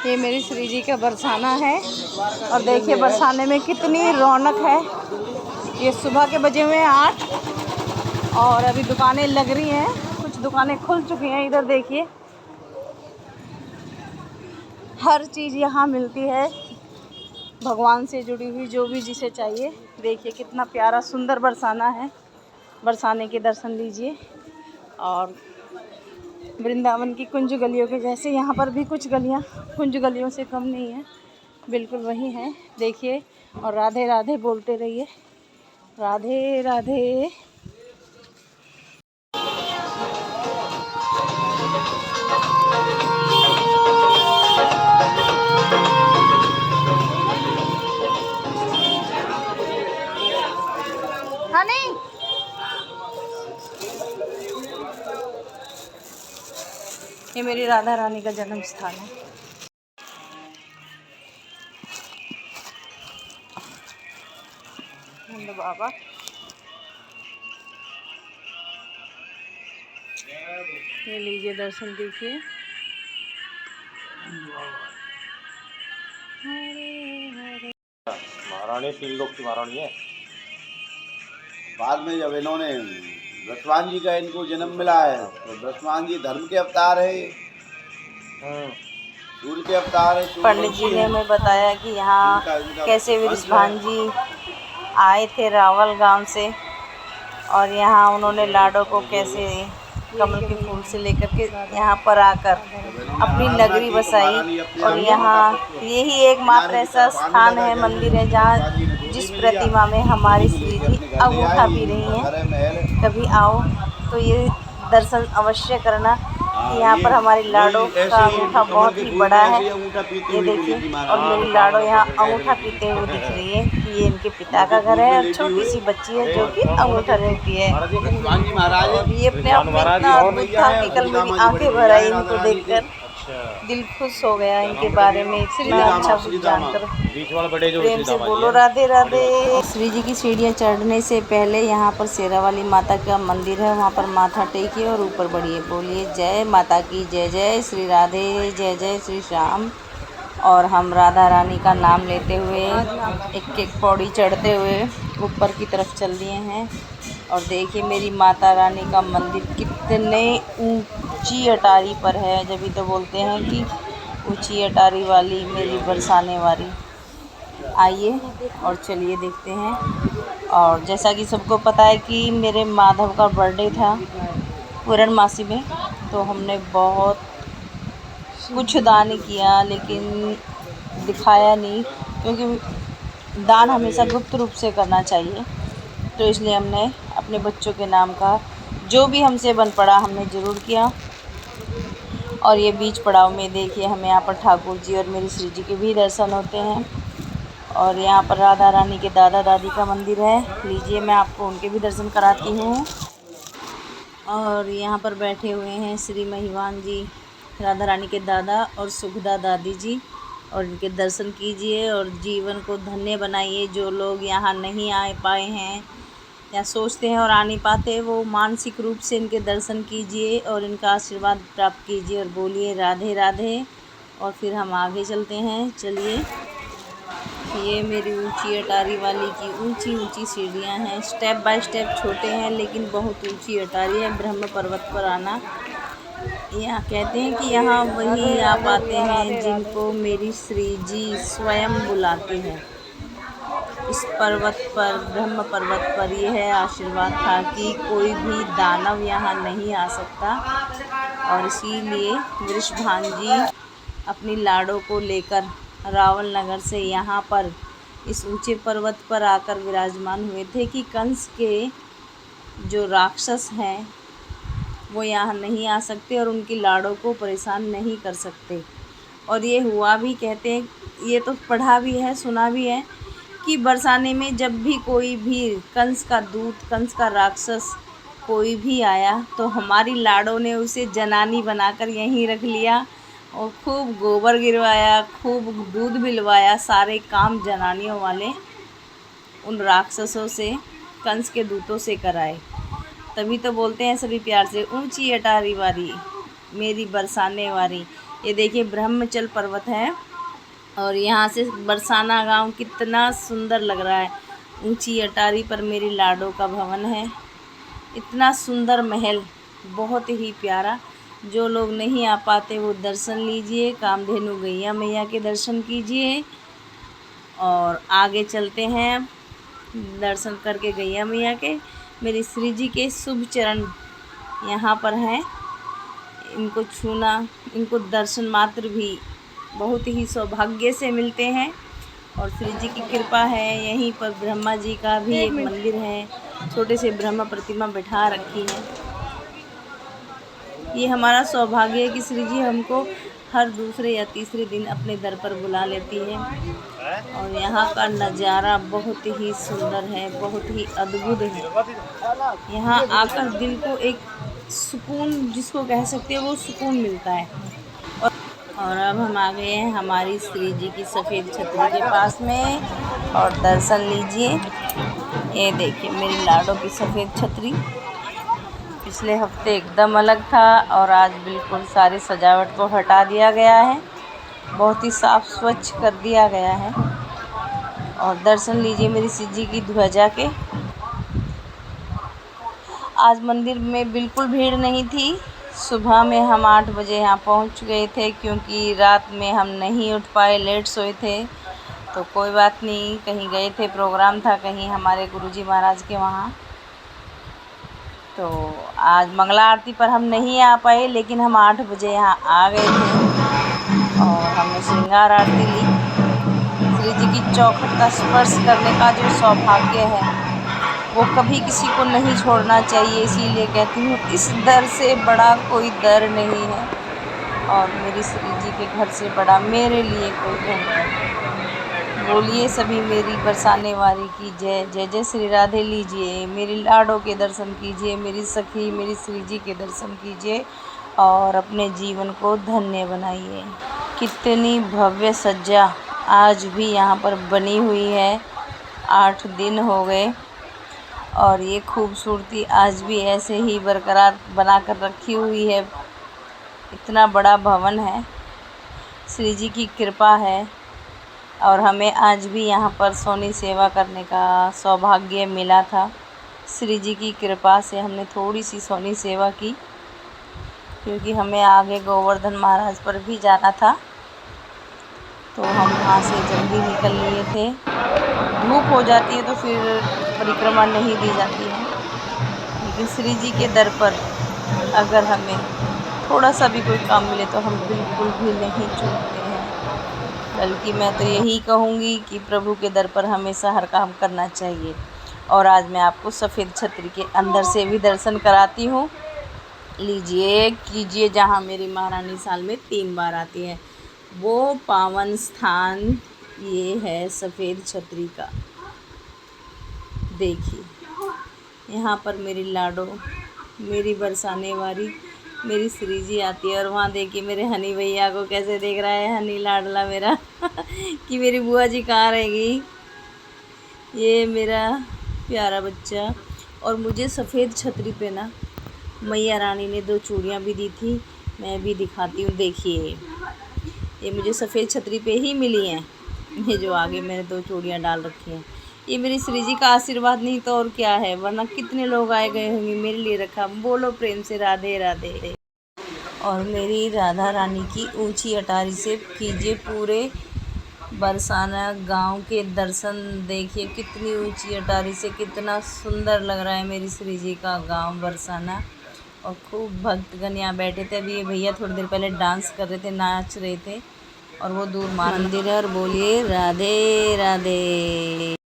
ये मेरी श्री जी का बरसाना है और देखिए बरसाने में कितनी रौनक है। ये सुबह के बजे हुए हैं 8 और अभी दुकानें लग रही हैं, कुछ दुकानें खुल चुकी हैं। इधर देखिए हर चीज़ यहाँ मिलती है, भगवान से जुड़ी हुई जो भी जिसे चाहिए। देखिए कितना प्यारा सुंदर बरसाना है, बरसाने के दर्शन लीजिए। और वृंदावन की कुंज गलियों के जैसे यहाँ पर भी कुछ गलियाँ कुंज गलियों से कम नहीं है, बिल्कुल वही है। देखिए और राधे राधे बोलते रहिए, राधे राधे। हाँ नहीं ये मेरी राधा रानी का जन्म स्थान है। नंद बाबा ये लीजिए दर्शन कीजिए। महारानी 3 लोग की महारानी है। बाद में जब इन्होंने ब्रह्मवान जी का इनको जन्म मिला है तो ब्रह्मवान जी धर्म के अवतार है, सूर्य के अवतार है। पंडित जी ने हमें बताया कि यहाँ कैसे वृषभान जी आए थे रावल गांव से और यहाँ उन्होंने लाडो को कैसे कमल के फूल से लेकर के यहाँ पर आकर अपनी नगरी बसाई। और यहाँ यही एकमात्र ऐसा स्थान है, मंदिर है, जहाँ जिस प्रतिमा में हमारी श्री जी अंगूठा पी रही हैं। कभी आओ तो ये दर्शन अवश्य करना। यहाँ पर हमारी लाडो का अंगूठा बहुत ही बड़ा है, ये देखिए। और मेरी लाडो यहाँ अंगूठा पीते हुए दिख रही है कि ये इनके पिता का घर है और छोटी सी बच्ची है जो कि अंगूठा लेती है। और ये अपने आप में इतना अद्भुत था कि कल मेरी आंखें भर आई इनको देखकर, दिल खुश हो गया इनके बारे में इतना अच्छा कुछ जानकर। प्रेम से बोलो राधे राधे। श्री जी की सीढ़ियाँ चढ़ने से पहले यहाँ पर शेरा वाली माता का मंदिर है, वहाँ पर माथा टेकिए और ऊपर बढ़िए, बोलिए जय माता की जय, जय श्री राधे, जय जय श्री श्याम। और हम राधा रानी का नाम लेते हुए एक एक पौड़ी चढ़ते हुए ऊपर की तरफ चल दिए हैं। और देखिए मेरी माता रानी का मंदिर कितने ऊंची अटारी पर है, जब भी तो बोलते हैं कि ऊंची अटारी वाली मेरी बरसाने वाली। आइए और चलिए देखते हैं। और जैसा कि सबको पता है कि मेरे माधव का बर्थडे था पूर्णमासी में, तो हमने बहुत कुछ दान किया लेकिन दिखाया नहीं, क्योंकि दान हमेशा गुप्त रूप से करना चाहिए। तो इसलिए हमने अपने बच्चों के नाम का जो भी हमसे बन पड़ा हमने ज़रूर किया। और ये बीच पड़ाव में देखिए हमें यहाँ पर ठाकुर जी और मेरी श्री जी के भी दर्शन होते हैं। और यहाँ पर राधा रानी के दादा दादी का मंदिर है, लीजिए मैं आपको उनके भी दर्शन कराती हूँ। और यहाँ पर बैठे हुए हैं श्री महिवान जी, राधा रानी के दादा और सुखदा दादी जी, और इनके दर्शन कीजिए और जीवन को धन्य बनाइए। जो लोग यहाँ नहीं आ पाए हैं या सोचते हैं और आ नहीं पाते, वो मानसिक रूप से इनके दर्शन कीजिए और इनका आशीर्वाद प्राप्त कीजिए और बोलिए राधे राधे। और फिर हम आगे चलते हैं, चलिए। ये मेरी ऊंची अटारी वाली की ऊंची ऊंची सीढ़ियाँ हैं, स्टेप बाय स्टेप छोटे हैं लेकिन बहुत ऊंची अटारी है। ब्रह्म पर्वत पर आना, यहाँ कहते हैं कि यहाँ वही आ पाते हैं जिनको मेरी श्री जी स्वयं बुलाती हैं। इस पर्वत पर, ब्रह्म पर्वत पर यह आशीर्वाद था कि कोई भी दानव यहाँ नहीं आ सकता। और इसीलिए वृषभान जी अपनी लाडो को लेकर रावल नगर से यहाँ पर इस ऊंचे पर्वत पर आकर विराजमान हुए थे कि कंस के जो राक्षस हैं वो यहाँ नहीं आ सकते और उनकी लाडो को परेशान नहीं कर सकते। और ये हुआ भी, कहते हैं, ये तो पढ़ा भी है, सुना भी है कि बरसाने में जब भी कोई भी कंस का दूत, कंस का राक्षस कोई भी आया तो हमारी लाडो ने उसे जनानी बनाकर यहीं रख लिया और खूब गोबर गिरवाया, खूब दूध पिलवाया, सारे काम जनानियों वाले उन राक्षसों से, कंस के दूतों से कराए। तभी तो बोलते हैं सभी प्यार से, ऊंची अटारी वारी मेरी बरसाने वारी। ये देखिए ब्रह्मचल पर्वत है और यहाँ से बरसाना गांव कितना सुंदर लग रहा है। ऊंची अटारी पर मेरी लाडो का भवन है। इतना सुंदर महल, बहुत ही प्यारा। जो लोग नहीं आ पाते वो दर्शन लीजिए, कामधेनु गैया मैया के दर्शन कीजिए। और आगे चलते हैं, दर्शन करके गैया मैया के, मेरी श्री जी के शुभ चरण यहाँ पर हैं। इनको छूना, इनको दर्शन मात्र भी बहुत ही सौभाग्य से मिलते हैं। और श्री जी की कृपा है। यहीं पर ब्रह्मा जी का भी एक मंदिर है, छोटे से ब्रह्मा प्रतिमा बैठा रखी है। ये हमारा सौभाग्य है कि श्री जी हमको हर दूसरे या तीसरे दिन अपने दर पर बुला लेती है। और यहाँ का नज़ारा बहुत ही सुंदर है, बहुत ही अद्भुत है। यहाँ आकर दिल को एक सुकून, जिसको कह सकते हैं, वो सुकून मिलता है। और अब हम आ गए हैं हमारी श्री जी की सफ़ेद छतरी के पास में और दर्शन लीजिए। ये देखिए मेरी लाडो की सफ़ेद छतरी। पिछले हफ्ते एकदम अलग था और आज बिल्कुल सारी सजावट को हटा दिया गया है, बहुत ही साफ़ स्वच्छ कर दिया गया है। और दर्शन लीजिए मेरी श्री जी की ध्वजा के। आज मंदिर में बिल्कुल भीड़ नहीं थी। सुबह में हम 8 बजे यहाँ पहुँच गए थे, क्योंकि रात में हम नहीं उठ पाए, लेट सोए थे। तो कोई बात नहीं, कहीं गए थे, प्रोग्राम था कहीं हमारे गुरुजी महाराज के वहाँ। तो आज मंगला आरती पर हम नहीं आ पाए, लेकिन हम 8 बजे यहाँ आ गए थे और हमने श्रृंगार आरती ली। श्री जी की चौखट का स्पर्श करने का जो सौभाग्य है वो कभी किसी को नहीं छोड़ना चाहिए। इसीलिए कहती हूँ, इस दर से बड़ा कोई दर नहीं है और मेरी श्री जी के घर से बड़ा मेरे लिए कोई घर नहीं। बोलिए सभी मेरी बरसाने वारी की जय। जय जय श्री राधे लीजिए, मेरी लाडो के दर्शन कीजिए, मेरी सखी मेरी श्री जी के दर्शन कीजिए और अपने जीवन को धन्य बनाइए। कितनी भव्य सज्जा आज भी यहाँ पर बनी हुई है। 8 दिन हो गए और ये खूबसूरती आज भी ऐसे ही बरकरार बना कर रखी हुई है। इतना बड़ा भवन है, श्री जी की कृपा है। और हमें आज भी यहाँ पर सोनी सेवा करने का सौभाग्य मिला था। श्री जी की कृपा से हमने थोड़ी सी सोनी सेवा की, क्योंकि हमें आगे गोवर्धन महाराज पर भी जाना था, तो हम वहाँ से जल्दी निकल लिए थे। धूप हो जाती है तो फिर परिक्रमा नहीं दी जाती है, लेकिन श्री जी के दर पर अगर हमें थोड़ा सा भी कोई काम मिले तो हम बिल्कुल भी नहीं चूकते हैं। बल्कि मैं तो यही कहूँगी कि प्रभु के दर पर हमेशा हर काम करना चाहिए। और आज मैं आपको सफ़ेद छतरी के अंदर से भी दर्शन कराती हूँ। लीजिए कीजिए, जहाँ मेरी महारानी साल में 3 बार आती है, वो पावन स्थान ये है सफ़ेद छतरी का। देखिए यहाँ पर मेरी लाडो, मेरी बरसाने वाली मेरी श्री जी आती है। और वहाँ देखिए मेरे हनी भैया को कैसे देख रहा है, हनी लाडला मेरा कि मेरी बुआ जी कहाँ रहेगी। ये मेरा प्यारा बच्चा। और मुझे सफ़ेद छतरी पे ना मैया रानी ने 2 चूड़ियाँ भी दी थी, मैं भी दिखाती हूँ। देखिए ये मुझे सफ़ेद छतरी पे ही मिली हैं। ये जो आगे मैंने 2 चूड़ियाँ डाल रखी हैं, ये मेरी श्री जी का आशीर्वाद नहीं तो और क्या है, वरना कितने लोग आए गए होंगे मेरे लिए रखा। बोलो प्रेम से राधे राधे। और मेरी राधा रानी की ऊंची अटारी से कीजिए पूरे बरसाना गांव के दर्शन। देखिए कितनी ऊंची अटारी से कितना सुंदर लग रहा है मेरी श्री जी का गांव बरसाना। और खूब भक्तगण यहाँ बैठे थे। अभी ये भैया थोड़ी देर पहले डांस कर रहे थे, नाच रहे थे। और वो दूर मंदिर है। और बोलिए राधे राधे।